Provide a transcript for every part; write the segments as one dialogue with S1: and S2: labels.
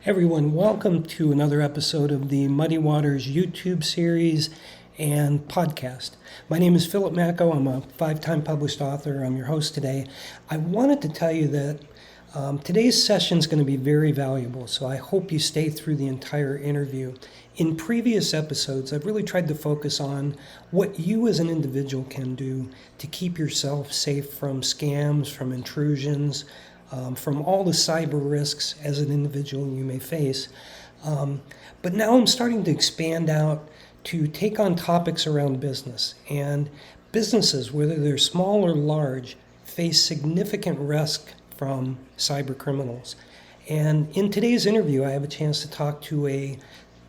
S1: Everyone, welcome to another episode of the Muddy Waters YouTube series and podcast. My name is Philip Macko. I'm a five-time published author. I'm your host today. I wanted to tell you that today's session is going to be very valuable, so I hope you stay through the entire interview. In previous episodes, I've really tried to focus on what you as an individual can do to keep yourself safe from scams, from intrusions, from all the cyber risks as an individual you may face. But now I'm starting to expand out to take on topics around business. And businesses, whether they're small or large, face significant risk from cyber criminals. And in today's interview, I have a chance to talk to a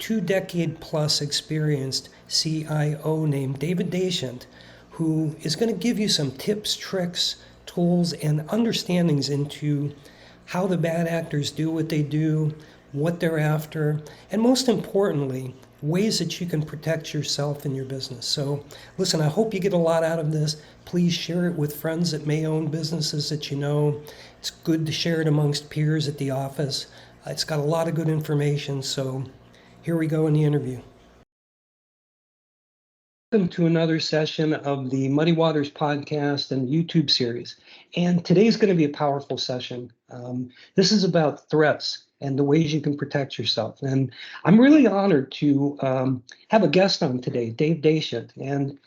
S1: 2-decade plus experienced CIO named David Daichendt, who is going to give you some tips, tricks, tools, and understandings into how the bad actors do what they do, what they're after, and most importantly, ways that you can protect yourself and your business. So listen, I hope you get a lot out of this. Please share it with friends that may own businesses that you know. It's good to share it amongst peers at the office. It's got a lot of good information, so here we go in the interview. Welcome to another session of the Muddy Waters podcast and YouTube series. And today's going to be a powerful session. This is about threats and the ways you can protect yourself. And I'm really honored to have a guest on today, Dave Daichendt. And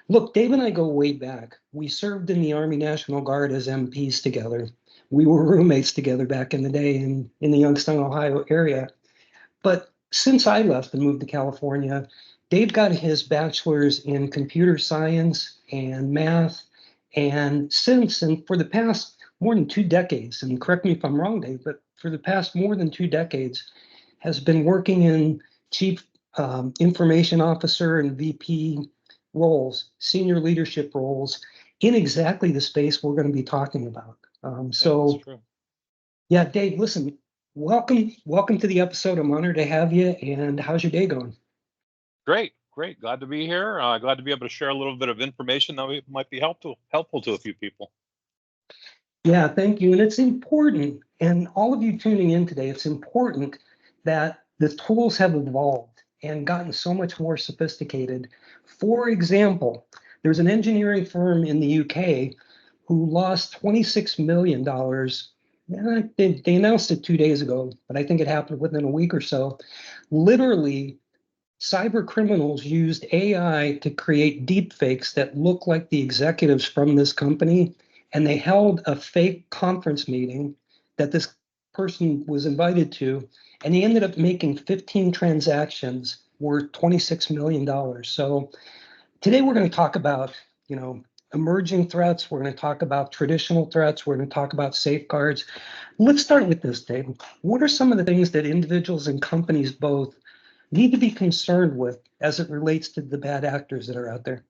S1: look, Dave and I go way back. We served in the Army National Guard as MPs together. We were roommates together back in the day in the Youngstown, Ohio area. But since I left and moved to California, Dave got his bachelor's in computer science and math. And for the past more than 2 decades, and correct me if I'm wrong, Dave, but for the past more than 2 decades, has been working in chief information officer and VP roles, senior leadership roles, in exactly the space we're going to be talking about.
S2: That's true.
S1: Yeah, Dave, listen, welcome to the episode. I'm honored to have you. And how's your day going?
S2: Great. Glad to be here. Glad to be able to share a little bit of information that might be helpful to a few people.
S1: Yeah, thank you. And it's important, and all of you tuning in today, it's important that the tools have evolved and gotten so much more sophisticated. For example, there's an engineering firm in the UK who lost $26 million. They announced it 2 days ago, but I think it happened within a week or so. Literally, cyber criminals used AI to create deep fakes that look like the executives from this company, and they held a fake conference meeting that this person was invited to, and he ended up making 15 transactions worth $26 million. So today we're going to talk about, emerging threats. We're going to talk about traditional threats. We're going to talk about safeguards. Let's start with this, Dave. What are some of the things that individuals and companies both need to be concerned with as it relates to the bad actors that are out there?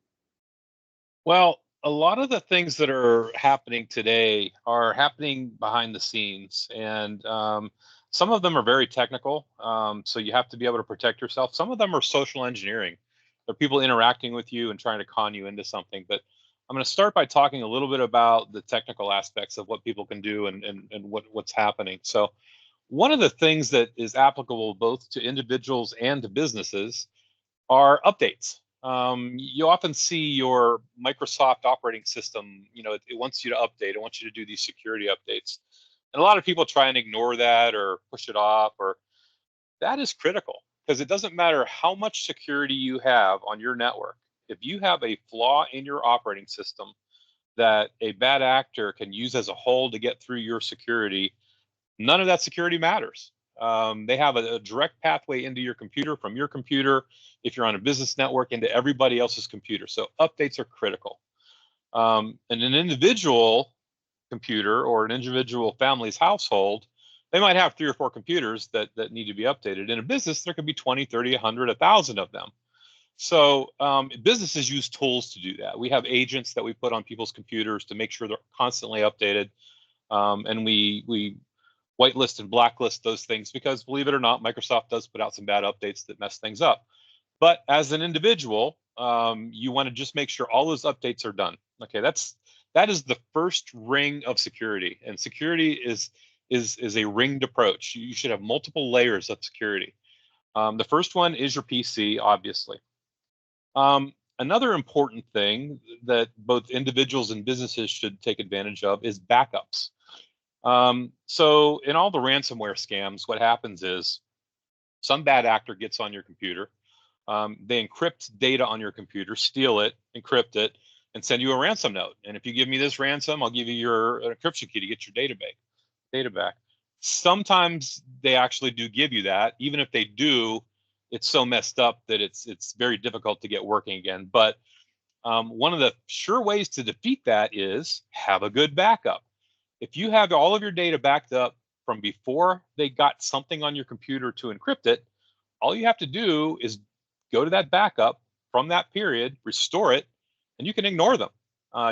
S2: Well, a lot of the things that are happening today are happening behind the scenes, and some of them are very technical. So you have to be able to protect yourself. Some of them are social engineering. They're people interacting with you and trying to con you into something. But I'm going to start by talking a little bit about the technical aspects of what people can do and what's happening. So one of the things that is applicable both to individuals and to businesses are updates. You often see your Microsoft operating system, it wants you to update. It wants you to do these security updates. And a lot of people try and ignore that or push it off, or that is critical because it doesn't matter how much security you have on your network. If you have a flaw in your operating system that a bad actor can use as a hole to get through your security, none of that security matters. They have a direct pathway into your computer from your computer, if you're on a business network, into everybody else's computer. So updates are critical. And an individual computer or an individual family's household, they might have 3 or 4 computers that need to be updated. In a business, there could be 20, 30, 100, 1,000 of them. So businesses use tools to do that. We have agents that we put on people's computers to make sure they're constantly updated. And we whitelist and blacklist those things because, believe it or not, Microsoft does put out some bad updates that mess things up. But as an individual, you want to just make sure all those updates are done. Okay, that is the first ring of security, and security is is a ringed approach. You should have multiple layers of security. The first one is your PC, obviously. Another important thing that both individuals and businesses should take advantage of is backups. So in all the ransomware scams, what happens is some bad actor gets on your computer. They encrypt data on your computer, steal it, encrypt it, and send you a ransom note. And if you give me this ransom, I'll give you your encryption key to get your data back. Sometimes they actually do give you that. Even if they do, it's so messed up that it's very difficult to get working again. But one of the sure ways to defeat that is have a good backup. If you have all of your data backed up from before they got something on your computer to encrypt it, all you have to do is go to that backup from that period, restore it, and you can ignore them.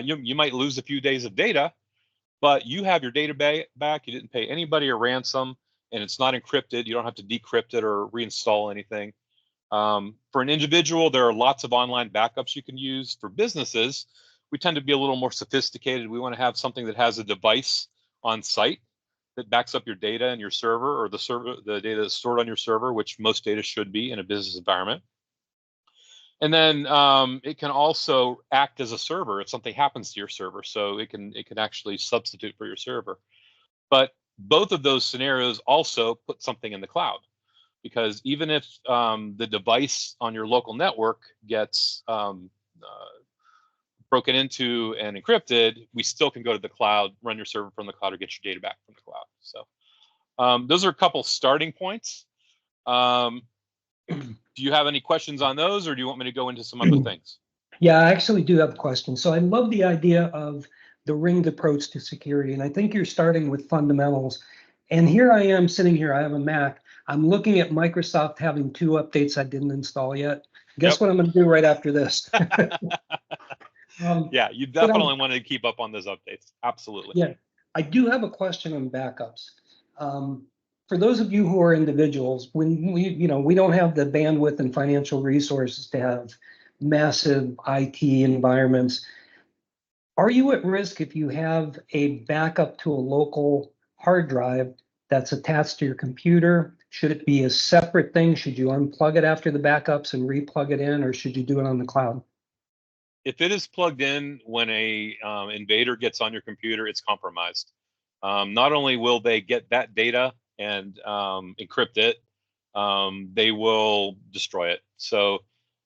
S2: You might lose a few days of data, but you have your data back. You didn't pay anybody a ransom, and it's not encrypted. You don't have to decrypt it or reinstall anything. For an individual, there are lots of online backups you can use. For businesses, we tend to be a little more sophisticated. We want to have something that has a device on site that backs up your data in your server, or the data that's stored on your server, which most data should be in a business environment. And then it can also act as a server if something happens to your server. So it can actually substitute for your server. But both of those scenarios also put something in the cloud, because even if the device on your local network gets broken into and encrypted, we still can go to the cloud, run your server from the cloud, or get your data back from the cloud. So those are a couple starting points. Do you have any questions on those, or do you want me to go into some other things?
S1: Yeah, I actually do have a question. So I love the idea of the ringed approach to security, and I think you're starting with fundamentals. And here I am sitting here, I have a Mac. I'm looking at Microsoft having 2 updates I didn't install yet. Guess what I'm going to do right after this?
S2: Yeah, you definitely want to keep up on those updates. Absolutely.
S1: Yeah, I do have a question on backups. For those of you who are individuals, when we don't have the bandwidth and financial resources to have massive IT environments, are you at risk if you have a backup to a local hard drive that's attached to your computer? Should it be a separate thing? Should you unplug it after the backups and replug it in, or should you do it on the cloud?
S2: If it is plugged in when a invader gets on your computer, it's compromised. Not only will they get that data and encrypt it, they will destroy it. So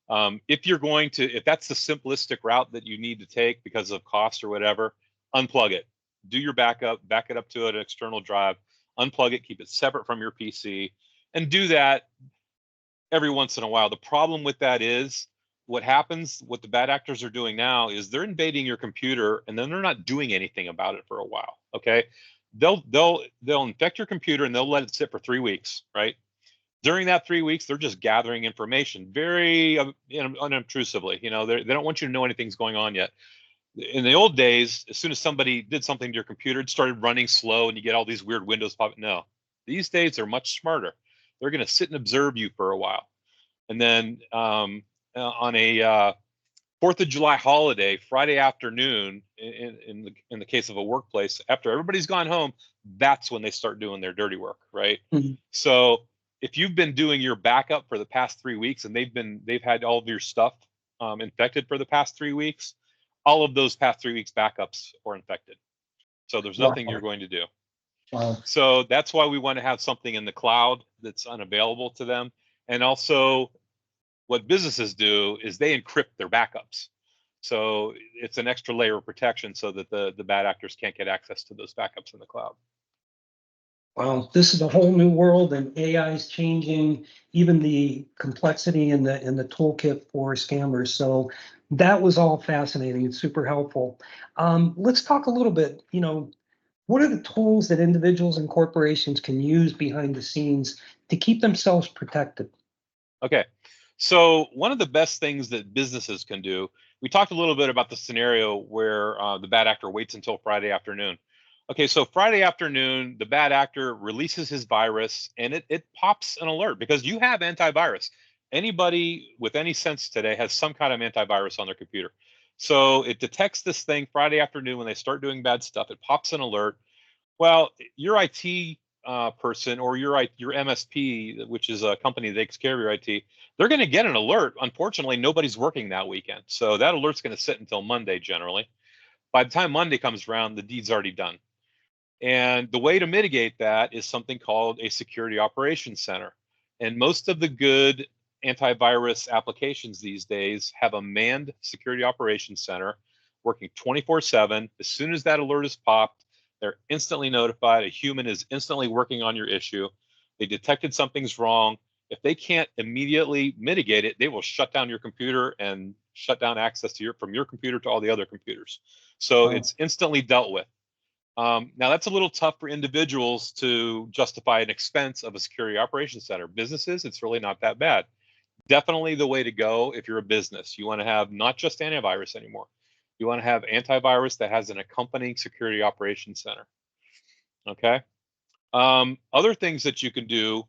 S2: if that's the simplistic route that you need to take because of cost or whatever, unplug it. Do your backup, back it up to an external drive, unplug it, keep it separate from your PC, and do that every once in a while. The problem with that is what the bad actors are doing now is they're invading your computer and then they're not doing anything about it for a while. Okay. They'll infect your computer and they'll let it sit for 3 weeks, right? During that 3 weeks, they're just gathering information very unobtrusively. They don't want you to know anything's going on yet. In the old days, as soon as somebody did something to your computer, it started running slow and you get all these weird windows popping. No, these days they're much smarter. They're going to sit and observe you for a while. And then on a 4th of July holiday, Friday afternoon, in the case of a workplace, after everybody's gone home, that's when they start doing their dirty work, right?
S1: Mm-hmm.
S2: So if you've been doing your backup for the past 3 weeks and they've had all of your stuff infected for the past 3 weeks, all of those past 3 weeks backups are infected. So there's nothing you're going to do.
S1: Wow.
S2: So that's why we want to have something in the cloud that's unavailable to them. And also, what businesses do is they encrypt their backups. So it's an extra layer of protection so that the bad actors can't get access to those backups in the cloud.
S1: Wow, this is a whole new world, and AI is changing even the complexity in the toolkit for scammers. So that was all fascinating and super helpful. Let's talk a little bit. What are the tools that individuals and corporations can use behind the scenes to keep themselves protected?
S2: Okay, so one of the best things that businesses can do, we talked a little bit about the scenario where the bad actor waits until Friday afternoon. Okay, so Friday afternoon, the bad actor releases his virus and it pops an alert because you have antivirus. Anybody with any sense today has some kind of antivirus on their computer. So it detects this thing Friday afternoon when they start doing bad stuff. It pops an alert. Well, your IT person or your MSP, which is a company that takes care of your IT, they're going to get an alert. Unfortunately, nobody's working that weekend, so that alert's going to sit until Monday generally. By the time Monday comes around, the deed's already done. And the way to mitigate that is something called a security operations center. And most of the good antivirus applications these days have a manned security operations center working 24/7. As soon as that alert is popped, they're instantly notified. A human is instantly working on your issue. They detected something's wrong. If they can't immediately mitigate it, they will shut down your computer and shut down access to from your computer to all the other computers. So
S1: Wow.
S2: it's instantly dealt with. Now that's a little tough for individuals to justify an expense of a security operations center. Businesses, it's really not that bad. Definitely the way to go if you're a business. You want to have not just antivirus anymore. You want to have antivirus that has an accompanying security operations center. Okay. Other things that you can do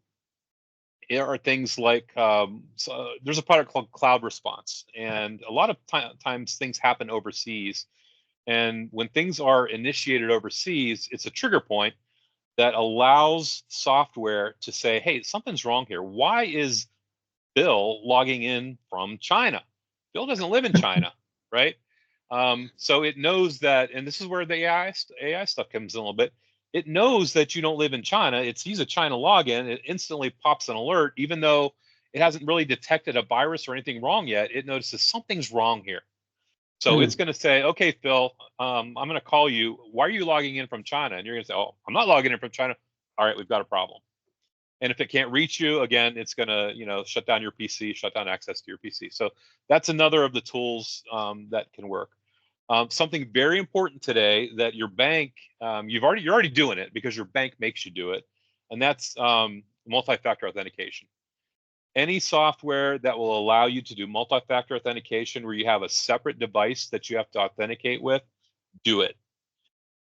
S2: are things like so there's a product called Cloud Response, and a lot of times things happen overseas. And when things are initiated overseas, it's a trigger point that allows software to say, hey, something's wrong here. Why is Bill logging in from China? Bill doesn't live in China, right? So it knows that, and this is where the AI stuff comes in a little bit. It knows that you don't live in China. It sees a China login. It instantly pops an alert, even though it hasn't really detected a virus or anything wrong yet. It notices something's wrong here. So
S1: Hmm.
S2: it's going to say, okay, Phil, I'm going to call you. Why are you logging in from China? And you're going to say, oh, I'm not logging in from China. All right, we've got a problem. And if it can't reach you, again, it's going to, shut down your PC, shut down access to your PC. So that's another of the tools that can work. Something very important today that your bank, you're already doing it because your bank makes you do it, and that's multi-factor authentication. Any software that will allow you to do multi-factor authentication where you have a separate device that you have to authenticate with, do it.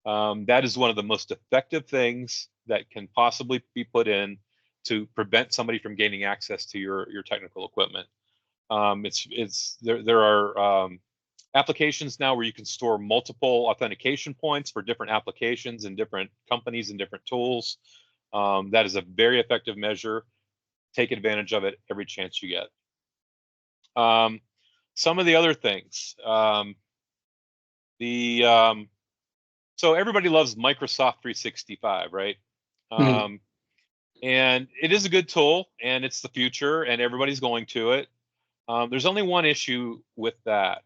S2: That is one of the most effective things that can possibly be put in to prevent somebody from gaining access to your technical equipment. There are applications now where you can store multiple authentication points for different applications and different companies and different tools. That is a very effective measure. Take advantage of it every chance you get. Some of the other things, the so everybody loves Microsoft 365, right?
S1: Hmm.
S2: Um, and it is a good tool, and it's the future, and everybody's going to it. There's only one issue with that.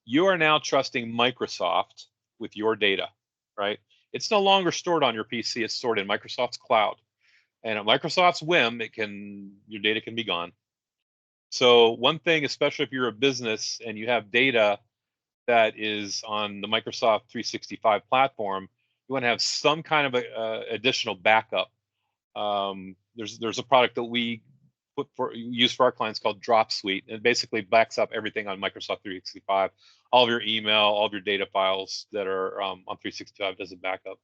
S2: You are now trusting Microsoft with your data, right? It's no longer stored on your PC; it's stored in Microsoft's cloud, and at Microsoft's whim, your data can be gone. So one thing, especially if you're a business and you have data that is on the Microsoft 365 platform, you want to have some kind of additional backup. There's a product that we use for our clients called Drop Suite, and it basically backs up everything on Microsoft 365, all of your email, all of your data files that are on 365 as a backup.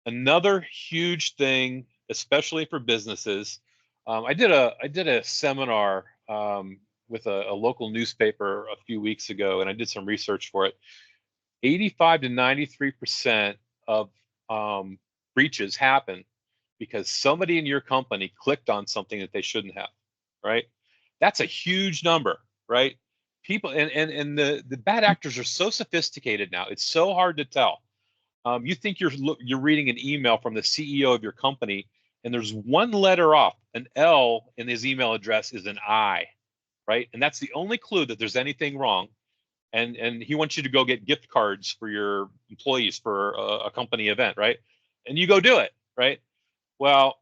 S2: Another huge thing, especially for businesses, I did a seminar with a local newspaper a few weeks ago, and I did some research for it. 85 to 93% of breaches happen because somebody in your company clicked on something that they shouldn't have, right? That's a huge number, right? People and the bad actors are so sophisticated now. It's so hard to tell. You think you're reading an email from the CEO of your company, and there's one letter off. An L in his email address is an I, right? And that's the only clue that there's anything wrong. And he wants you to go get gift cards for your employees for a company event, right? And you go do it, right? Well,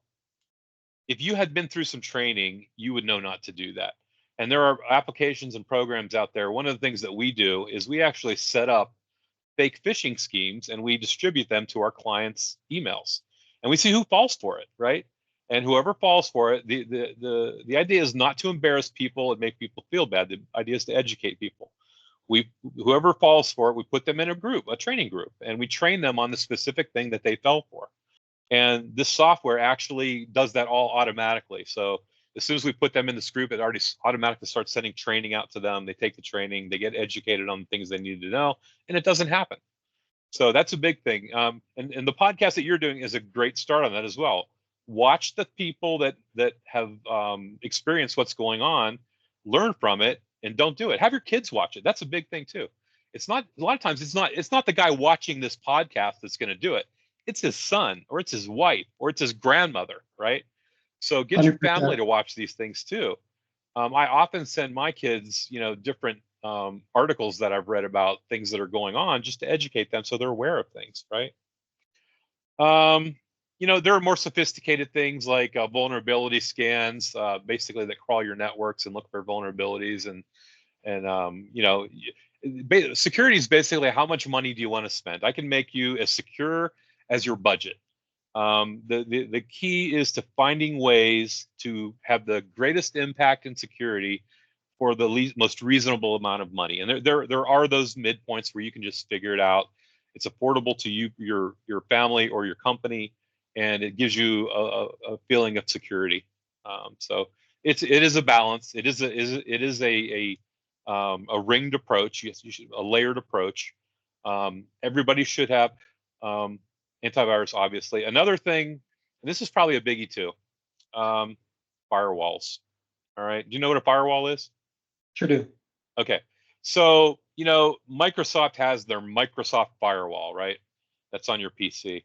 S2: if you had been through some training, you would know not to do that. And there are applications and programs out there. One of the things that we do is we actually set up fake phishing schemes and we distribute them to our clients' emails, and we see who falls for it, right? And whoever falls for it, the idea is not to embarrass people and make people feel bad. The idea is to educate people. Whoever falls for it, we put them in a group, a training group, and we train them on the specific thing that they fell for. And this software actually does that all automatically. So as soon as we put them in this group, it already automatically starts sending training out to them. They take the training, they get educated on the things they need to know, and it doesn't happen. So that's a big thing. And the podcast that you're doing is a great start on that as well. Watch the people that have experienced what's going on, learn from it, and don't do it. Have your kids watch it. That's a big thing too. It's not a lot of times it's not the guy watching this podcast that's going to do it. It's his son or it's his wife or it's his grandmother, right? So get your family
S1: 100%.
S2: to watch these things too. I often send my kids, different articles that I've read about things that are going on just to educate them so they're aware of things, right? There are more sophisticated things like vulnerability scans, basically that crawl your networks and look for vulnerabilities and security is basically how much money do you want to spend. I can make you as secure as your budget. The key is to finding ways to have the greatest impact in security for the most reasonable amount of money. And there are those midpoints where you can just figure it out. It's affordable to you, your family, or your company, and it gives you a feeling of security. So it is a balance. It is a ringed approach. Yes, you should a layered approach. Everybody should have antivirus, obviously. Another thing, and this is probably a biggie too, firewalls. All right. Do you know what a firewall is?
S1: Sure do.
S2: Okay. So, Microsoft has their Microsoft firewall, right? That's on your PC.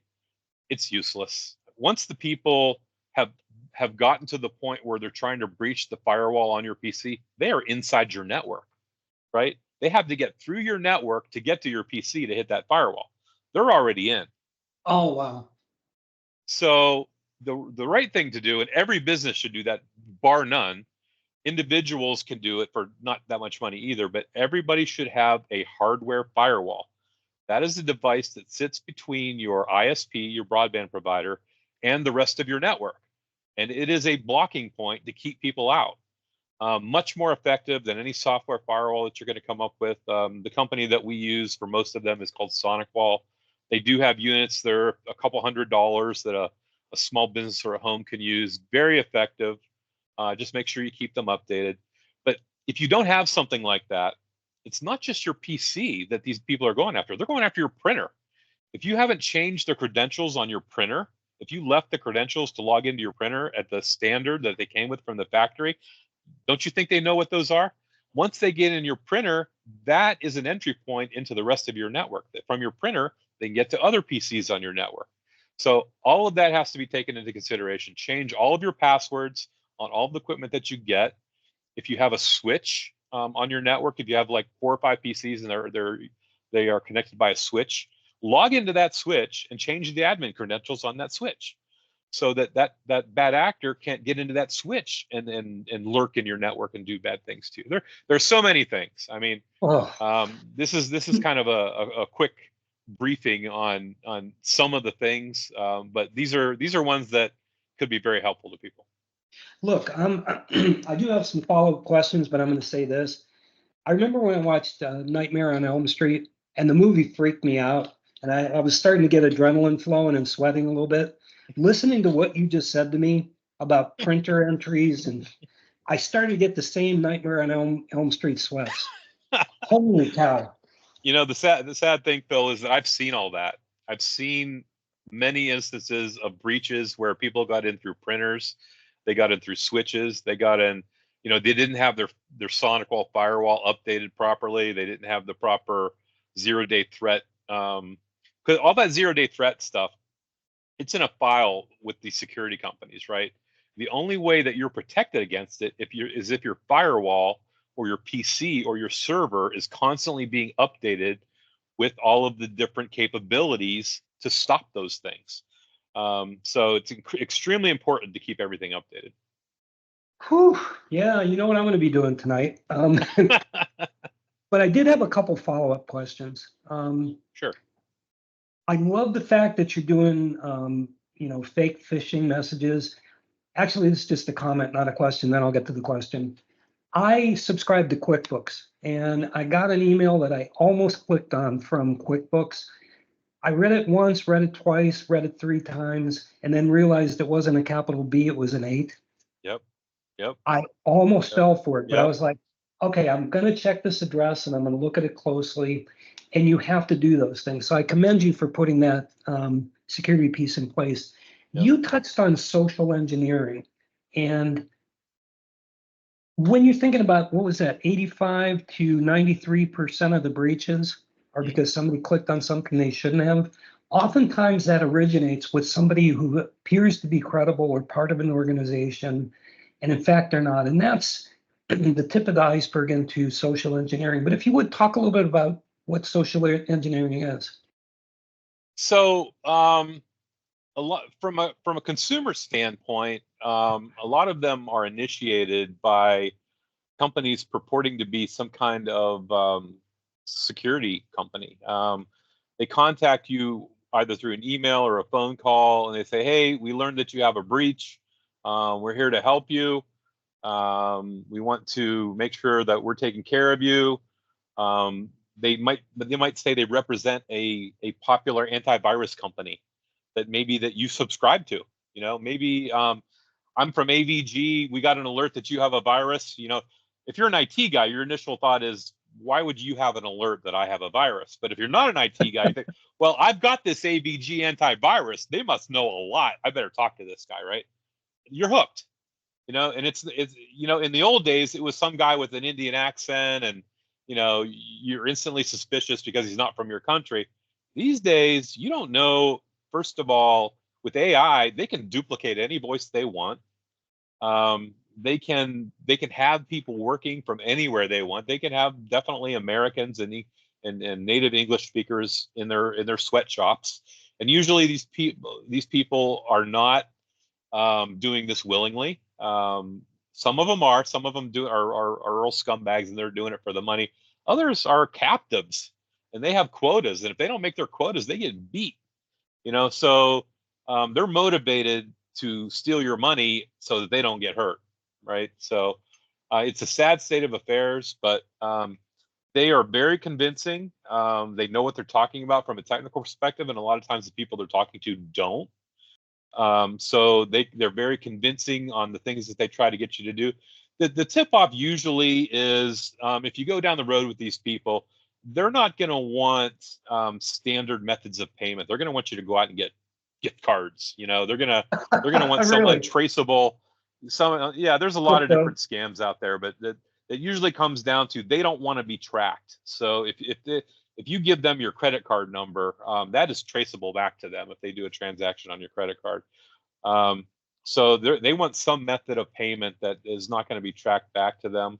S2: It's useless. Once the people have gotten to the point where they're trying to breach the firewall on your PC, they are inside your network, right? They have to get through your network to get to your PC to hit that firewall. They're already in.
S1: Oh, wow.
S2: So the right thing to do, and every business should do that, bar none. Individuals can do it for not that much money either, but everybody should have a hardware firewall. That is a device that sits between your ISP, your broadband provider, and the rest of your network. And it is a blocking point to keep people out. Much more effective than any software firewall that you're going to come up with. The company that we use for most of them is called SonicWall. They do have units. They're a couple $100s that a small business or a home can use. Very effective. Just make sure you keep them updated. But if you don't have something like that, it's not just your PC that these people are going after. They're going after your printer. If you haven't changed the credentials on your printer, if you left the credentials to log into your printer at the standard that they came with from the factory, don't you think they know what those are? Once they get in your printer, that is an entry point into the rest of your network. That from your printer, they can get to other PCs on your network. So all of that has to be taken into consideration. Change all of your passwords on all of the equipment that you get. If you have a switch on your network, if you have like 4 or 5 PCs and they are connected by a switch, log into that switch and change the admin credentials on that switch, so that bad actor can't get into that switch and lurk in your network and do bad things too. There's so many things. I mean,
S1: Oh,
S2: this is kind of a quick briefing on some of the things, but these are ones that could be very helpful to people.
S1: look, I do have some follow-up questions, but I'm going to say this. I remember when I watched Nightmare on Elm Street, and the movie freaked me out, and I was starting to get adrenaline flowing and sweating a little bit. Listening to what you just said to me about printer entries, and I started to get the same Nightmare on Elm Street sweats. Holy cow.
S2: The sad thing, Phil, is that I've seen all that. I've seen many instances of breaches where people got in through printers, they got in through switches, they got in, they didn't have their SonicWall firewall updated properly. They didn't have the proper 0-day threat. Because all that 0-day threat stuff, it's in a file with the security companies, right? The only way that you're protected against it if your firewall or your PC or your server is constantly being updated with all of the different capabilities to stop those things. So it's extremely important to keep everything updated.
S1: Whew. Yeah, you know what I'm going to be doing tonight. But I did have a couple follow-up questions.
S2: Sure.
S1: I love the fact that you're doing, fake phishing messages. Actually, it's just a comment, not a question. Then I'll get to the question. I subscribe to QuickBooks, and I got an email that I almost clicked on from QuickBooks. I read it once, read it twice, read it 3 times, and then realized it wasn't a capital B, it was an 8.
S2: Yep. Yep.
S1: I almost
S2: Yep.
S1: fell for it, but I
S2: Yep.
S1: was like, okay, I'm going to check this address and I'm going to look at it closely. and you have to do those things. So I commend you for putting that security piece in place.
S2: Yep.
S1: You touched on social engineering, and when you're thinking about, what was that, 85 to 93% of the breaches are because somebody clicked on something they shouldn't have. Oftentimes that originates with somebody who appears to be credible or part of an organization, and in fact they're not. And that's the tip of the iceberg into social engineering. But if you would talk a little bit about what social engineering is.
S2: So a lot from a consumer standpoint, a lot of them are initiated by companies purporting to be some kind of security company. They contact you either through an email or a phone call, and they say, "Hey, we learned that you have a breach. We're here to help you. We want to make sure that we're taking care of you." They might say they represent a popular antivirus company that you subscribe to. Maybe I'm from AVG. We got an alert that you have a virus. If you're an IT guy, your initial thought is, why would you have an alert that I have a virus? But if you're not an IT guy, you think, well, I've got this AVG antivirus. They must know a lot. I better talk to this guy, right? You're hooked. And it's in the old days, it was some guy with an Indian accent, and you're instantly suspicious because he's not from your country. These days, you don't know. First of all, with AI, they can duplicate any voice they want. They can have people working from anywhere they want. They can have definitely Americans and native English speakers in their sweatshops. And usually these people are not doing this willingly. Some of them are. Some of them are real scumbags, and they're doing it for the money. Others are captives, and they have quotas. And if they don't make their quotas, they get beat. So they're motivated to steal your money so that they don't get hurt, right? So it's a sad state of affairs, but they are very convincing. They know what they're talking about from a technical perspective, and a lot of times the people they're talking to don't. So they're very convincing on the things that they try to get you to do. The tip-off usually is, if you go down the road with these people, they're not going to want standard methods of payment. They're going to want you to go out and get gift cards. They're going to want some
S1: Really?
S2: untraceable. There's a lot of different scams out there, but that usually comes down to they don't want to be tracked. So if you give them your credit card number, that is traceable back to them if they do a transaction on your credit card. So they want some method of payment that is not going to be tracked back to them.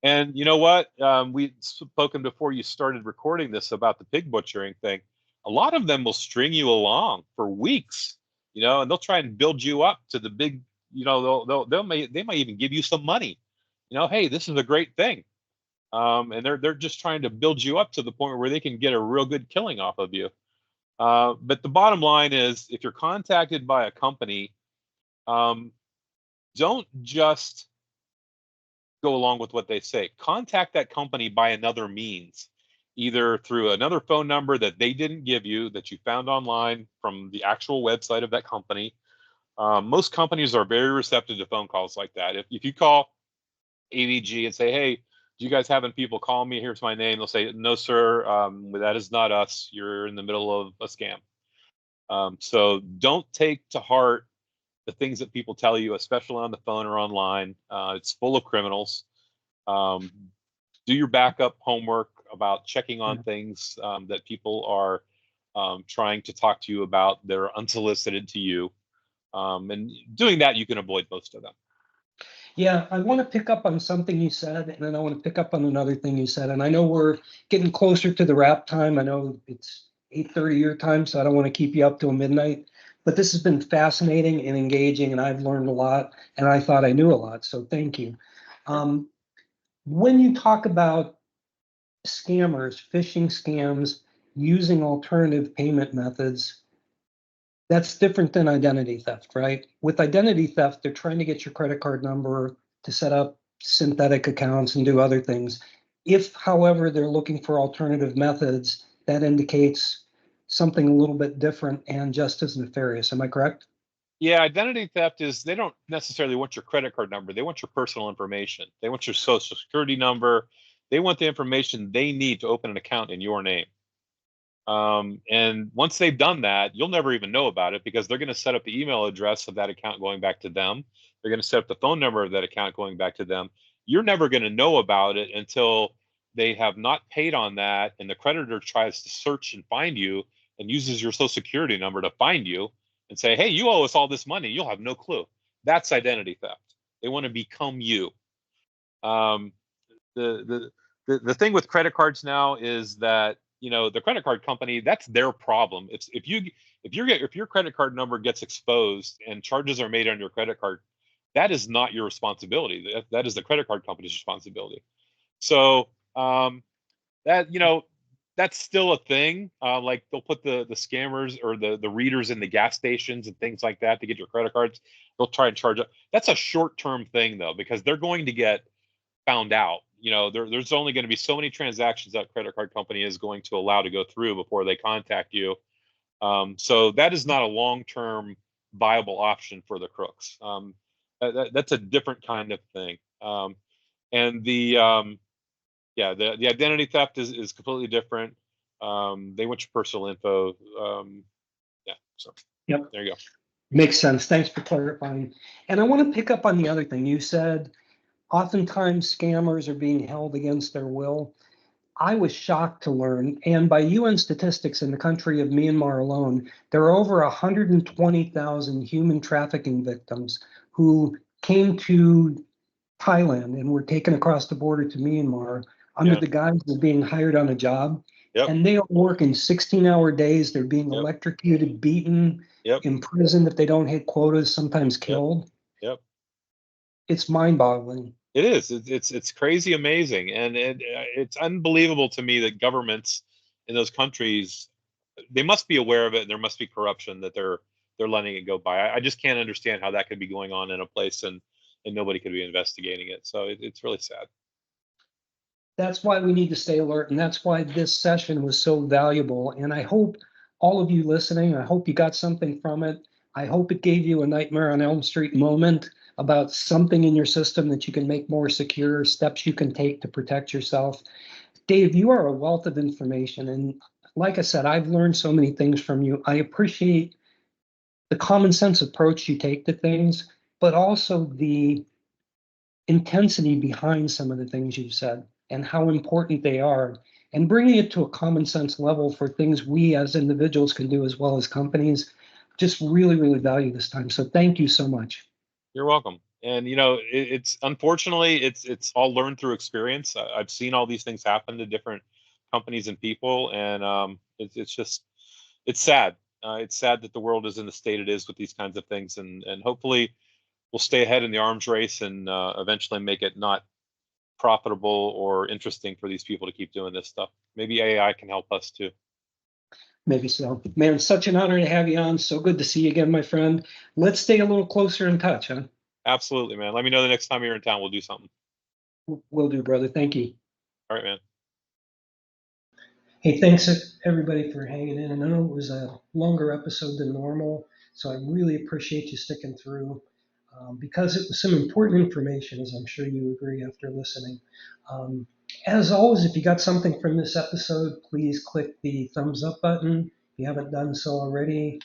S2: And you know what? We'd spoken before you started recording this about the pig butchering thing. A lot of them will string you along for weeks, and they'll try and build you up to the big, they might even give you some money. Hey, this is a great thing. And they're just trying to build you up to the point where they can get a real good killing off of you. But the bottom line is, if you're contacted by a company, don't just go along with what they say. Contact that company by another means, either through another phone number that they didn't give you, that you found online from the actual website of that company. Most companies are very receptive to phone calls like that. If you call AVG and say, "Hey, do you guys having people call me? Here's my name," they'll say, "No, sir, that is not us. You're in the middle of a scam." So don't take to heart the things that people tell you, especially on the phone or online. It's full of criminals. Do your backup homework about checking on things that people are trying to talk to you about that are unsolicited to you. And doing that, you can avoid most of them.
S1: Yeah, I want to pick up on something you said, and then I want to pick up on another thing you said. And I know we're getting closer to the wrap time. I know it's 8:30 your time, so I don't want to keep you up till midnight. But this has been fascinating and engaging, and I've learned a lot, and I thought I knew a lot, so thank you. When you talk about scammers, phishing scams, using alternative payment methods, that's different than identity theft, right? With identity theft, they're trying to get your credit card number to set up synthetic accounts and do other things. If, however, they're looking for alternative methods, that indicates something a little bit different and just as nefarious. Am I correct?
S2: Yeah, identity theft is, they don't necessarily want your credit card number. They want your personal information. They want your social security number. They want the information they need to open an account in your name. And once they've done that, you'll never even know about it because they're going to set up the email address of that account going back to them. They're going to set up the phone number of that account going back to them. You're never going to know about it until they have not paid on that and the creditor tries to search and find you and uses your social security number to find you and say, hey, you owe us all this money. You'll have no clue. That's identity theft. They want to become you. Um, the thing with credit cards now is that the credit card company, that's their problem. If your credit card number gets exposed and charges are made on your credit card, that is not your responsibility. That is the credit card company's responsibility. So that that's still a thing. Like they'll put the scammers or the readers in the gas stations and things like that to get your credit cards. They'll try and charge up. That's a short-term thing though, because they're going to get found out. There's only going to be so many transactions that credit card company is going to allow to go through before they contact you. So that is not a long-term viable option for the crooks. That's a different kind of thing. And the identity theft is completely different. They want your personal info. So
S1: Yep.
S2: there you go.
S1: Makes sense. Thanks for clarifying. And I want to pick up on the other thing you said. Oftentimes, scammers are being held against their will. I was shocked to learn, and by UN statistics in the country of Myanmar alone, there are over 120,000 human trafficking victims who came to Thailand and were taken across the border to Myanmar under the guise of being hired on a job.
S2: Yep.
S1: And they are working 16-hour days. They're being electrocuted, beaten, imprisoned if they don't hit quotas, sometimes killed.
S2: Yep.
S1: It's mind-boggling.
S2: It is. It's crazy amazing, and it's unbelievable to me that governments in those countries, they must be aware of it, and there must be corruption that they're letting it go by. I just can't understand how that could be going on in a place and nobody could be investigating it. So it's really sad.
S1: That's why we need to stay alert, and that's why this session was so valuable. And I hope all of you listening, I hope you got something from it. I hope it gave you a Nightmare on Elm Street moment about something in your system that you can make more secure, steps you can take to protect yourself. Dave, you are a wealth of information. And like I said, I've learned so many things from you. I appreciate the common sense approach you take to things, but also the intensity behind some of the things you've said and how important they are, and bringing it to a common sense level for things we as individuals can do as well as companies. Just really, really value this time. So thank you so much.
S2: You're welcome. And it's unfortunately it's all learned through experience. I've seen all these things happen to different companies and people, and it's sad. It's sad that the world is in the state it is with these kinds of things, and hopefully we'll stay ahead in the arms race and eventually make it not profitable or interesting for these people to keep doing this stuff. Maybe AI can help us too.
S1: Maybe so. Man, such an honor to have you on. So good to see you again, my friend. Let's stay a little closer in touch, huh?
S2: Absolutely, man. Let me know the next time you're in town. We'll do something.
S1: Will do, brother. Thank you.
S2: All right, man.
S1: Hey, thanks everybody for hanging in. And I know it was a longer episode than normal, so I really appreciate you sticking through because it was some important information, as I'm sure you agree after listening. As always, if you got something from this episode, please click the thumbs up button. If you haven't done so already,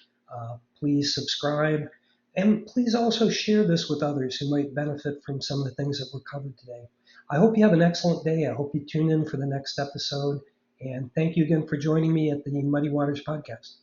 S1: please subscribe. And please also share this with others who might benefit from some of the things that were covered today. I hope you have an excellent day. I hope you tune in for the next episode. And thank you again for joining me at the Muddy Waters podcast.